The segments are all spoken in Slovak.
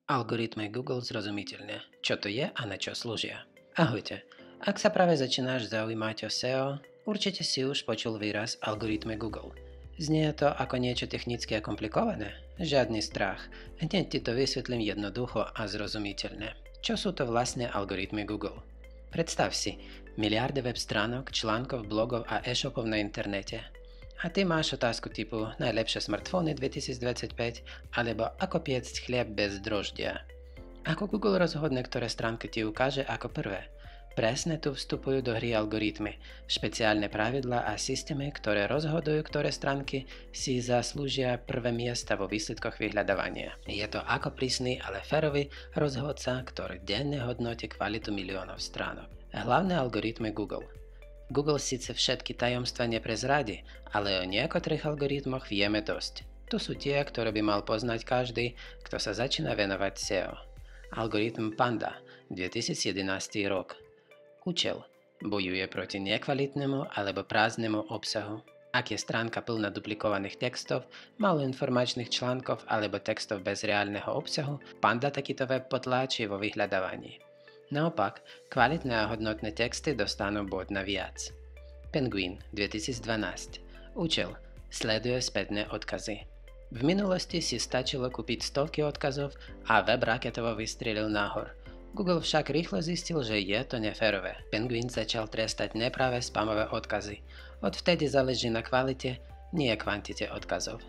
Algoritmy Google zrozumiteľne. Čo to je a na čo slúžia? Ahojte. Ak sa práve začínaš zaujímať o SEO, určite si už počul výraz algoritmy Google. Znie to ako niečo technicky a komplikované? Žiadny strach. Hneď ti to vysvetlím jednoducho a zrozumiteľne. Čo sú to vlastne algoritmy Google? Predstav si, miliardy web stránok, článkov, blogov a e-shopov na internete. A ty máš otázku typu najlepšie smartfóny 2025 alebo ako piecť chlieb bez droždia. Ako Google rozhodne, ktoré stránky ti ukáže ako prvé? Presne tu vstupujú do hry algoritmy, špeciálne pravidlá a systémy, ktoré rozhodujú, ktoré stránky si zaslúžia prvé miesta vo výsledkoch vyhľadávania. Je to ako prísny, ale férový rozhodca, ktorý denne hodnotí kvalitu miliónov stránok. Hlavné algoritmy Google. Google síce všetky tajomstvá neprezradí, ale o niektorých algoritmoch vieme dosť. To sú tie, ktoré by mal poznať každý, kto sa začína venovať SEO. Algoritm Panda, 2011 rok. Účel. Bojuje proti nekvalitnému alebo prázdnemu obsahu. Ak je stránka plná duplikovaných textov, málo informačných článkov alebo textov bez reálneho obsahu, Panda takýto web potláči vo vyhľadávaní. Naopak, kvalitné a hodnotné texty dostanú bod naviac. Penguin, 2012. Účel. Sleduje spätné odkazy. V minulosti si stačilo kúpiť stovky odkazov a web raketovo vystrelil nahor. Google však rýchlo zistil, že je to neférové. Penguin začal trestať nepravé spamové odkazy. Odvtedy záleží na kvalite, nie kvantite odkazov.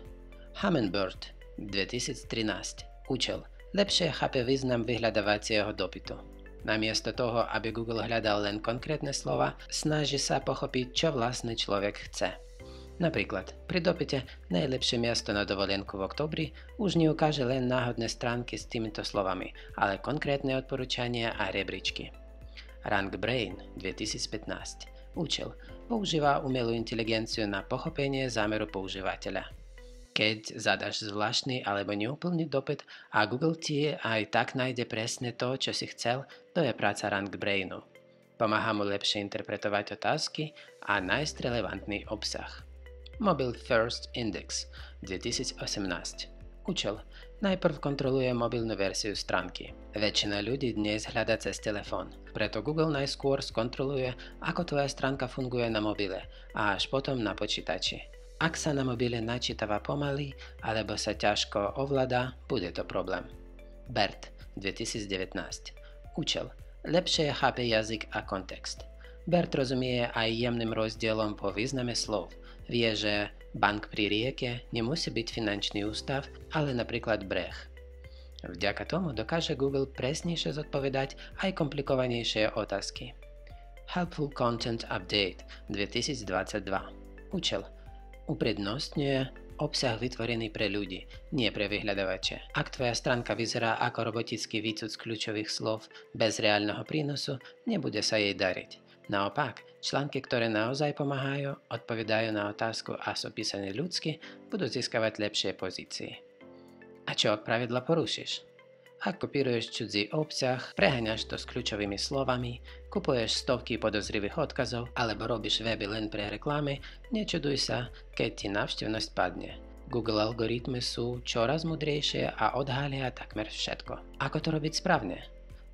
Hummingbird, 2013. Účel. Lepšie chápe význam vyhľadávacieho dopytu. Namiesto toho, aby Google hľadal len konkrétne slova, snaží sa pochopiť, čo vlastne človek chce. Napríklad, pri dopyte najlepšie miesto na dovolenku v októbri už neukáže len náhodné stránky s týmito slovami, ale konkrétne odporúčania a rebríčky. RankBrain, 2015. Účel. Používa umelú inteligenciu na pochopenie zámeru používateľa. Keď zadaš zvláštny alebo neúplný dopyt a Google ti aj tak nájde presne to, čo si chcel, to je práca RankBrainu. Pomáha mu lepšie interpretovať otázky a nájsť relevantný obsah. Mobile First Index, 2018. Účel. Najprv kontroluje mobilnú verziu stránky. Väčšina ľudí dnes hľadá cez telefón, preto Google najskôr skontroluje, ako tvoja stránka funguje na mobile a až potom na počítači. Ak sa na mobile načítava pomaly alebo sa ťažko ovláda, bude to problém. BERT, 2019. Účel. Lepšie chápe jazyk a kontext. BERT rozumie aj jemným rozdielom po význame slov. Vie, že bank pri rieke nemusí byť finančný ústav, ale napríklad breh. Vďaka tomu dokáže Google presnejšie zodpovedať aj komplikovanejšie otázky. Helpful Content Update, 2022. Účel. Uprednostňuje obsah vytvorený pre ľudí, nie pre vyhľadávače. Ak tvoja stránka vyzerá ako robotický výcud z kľúčových slov bez reálneho prínosu, nebude sa jej dariť. Naopak, články, ktoré naozaj pomáhajú, odpovedajú na otázku a sú písané ľudsky, budú získavať lepšie pozície. A čo ak pravidla porušíš? Ak kopíruješ cudzí obsah, preháňaš to s kľúčovými slovami, kupuješ stovky podozrivých odkazov alebo robíš weby len pre reklamy, nečuduj sa, keď ti návštevnosť padne. Google algoritmy sú čoraz múdrejšie a odhalia takmer všetko. Ako to robiť správne?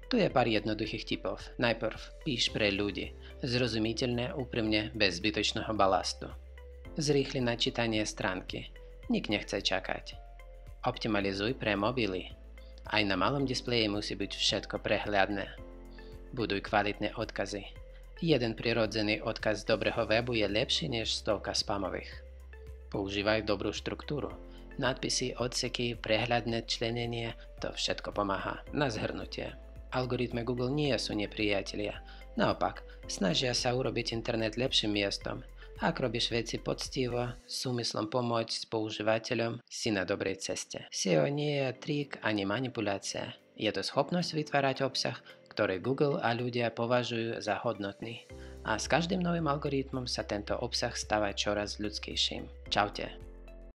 Tu je pár jednoduchých tipov. Najprv píš pre ľudí. Zrozumiteľne, úprimne, bez zbytočného balastu. Zrýchli načítanie stránky. Nik nechce čakať. Optimalizuj pre mobily. Aj na malom displeji musí byť všetko prehľadné. Buduj kvalitné odkazy. Jeden prirodzený odkaz z dobrého webu je lepší než stovka spamových. Používaj dobrú štruktúru. Nadpisy, odseky, prehľadné členenie, to všetko pomáha. Na zhrnutie. Algoritmy Google nie sú nepriatelia. Naopak, snažia sa urobiť internet lepším miestom. Ak robíš veci poctivo, s úmyslom pomôcť používateľom, si na dobrej ceste. SEO nie je trik ani manipulácia. Je to schopnosť vytvárať obsah, ktorý Google a ľudia považujú za hodnotný. A s každým novým algoritmom sa tento obsah stáva čoraz ľudskejším. Čaute.